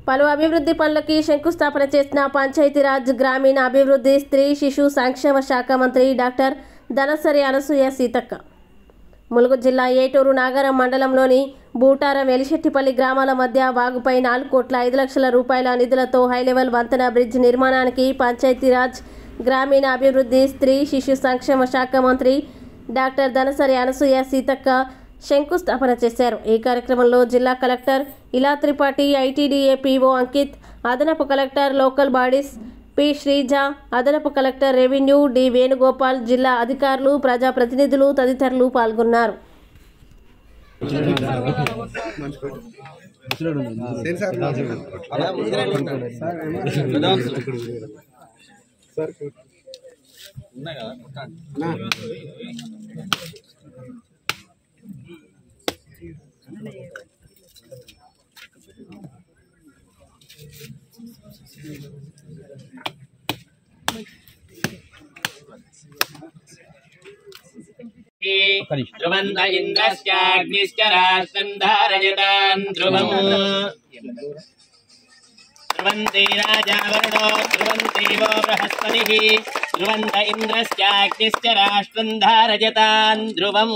పలు అభివృద్ధి పనులకి శంకుస్థాపన చేసిన పంచాయతీరాజ్ గ్రామీణ అభివృద్ధి స్త్రీ శిశు సంక్షేమ శాఖ మంత్రి డాక్టర్ ధనసరి అనసూయ సీతక్క ములుగు జిల్లా ఏటూరు నాగరం మండలంలోని బూటారం ఎలిశెట్టిపల్లి గ్రామాల మధ్య వాగుపై 4,05,00,000 రూపాయల నిధులతో హైలెవెల్ వంతెన బ్రిడ్జ్ నిర్మాణానికి పంచాయతీరాజ్ గ్రామీణ అభివృద్ధి స్త్రీ శిశు సంక్షేమ శాఖ మంత్రి డాక్టర్ ధనసరి అనసూయ సీతక్క శంకుస్థాపన చేశారు। ఈ కార్యక్రమంలో జిల్లా కలెక్టర్ ఇలా త్రిపాఠి, ఐటీడీఏ పీఓ అంకిత్, అదనపు collector local bodies P Sreeja, అదనపు కలెక్టర్ రెవెన్యూ డి వేణుగోపాల్, జిల్లా అధికారులు, ప్రజాప్రతినిధులు తదితరులు పాల్గొన్నారు। ध्रुवन्त इन्द्रश्चाग्निश्च राष्ट्रं धारयतान् ध्रुवम् ध्रुवन्ति राजा वरुणो ध्रुवन्ति वो बृहस्पतिः ध्रुवन्त इन्द्रश्चाग्निश्च राष्ट्रं धारयतान् ध्रुवम्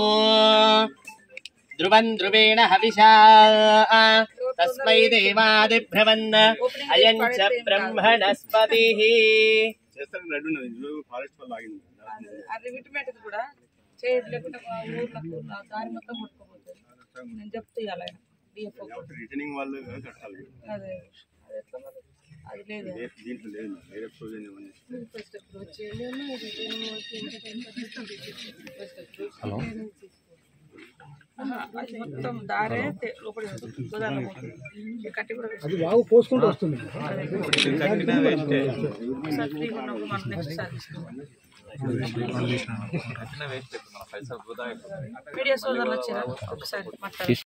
ध्रुवन् ध्रुवेण हविषा तस्मै देवादिभ्रवन् अयं च ब्रह्मणस्पतिः చేయలేకుండా ఊర్లకు దారి మొత్తం కొట్టుకోపోతుంది నేను చెప్తే ఇవ్వాలి ఆయన డిఎఫ్ఓ రిటర్నింగ్ వాళ్ళు కట్టాలి అదే అది ఎట్లా మరి అది లేదు దీంట్లో లేదు వేరే ప్రొవిజన్ ఏమని ఫస్ట్ ఇప్పుడు వచ్చేది హలో అది మొత్తం దారే లోపలి గోదావరి పోతుంది కట్టి కూడా అది వాగు పోసుకుంటూ వస్తుంది నెక్స్ట్ సారి మీడియా సోదరులు వచ్చారా ఒకసారి మాట్లాడారు।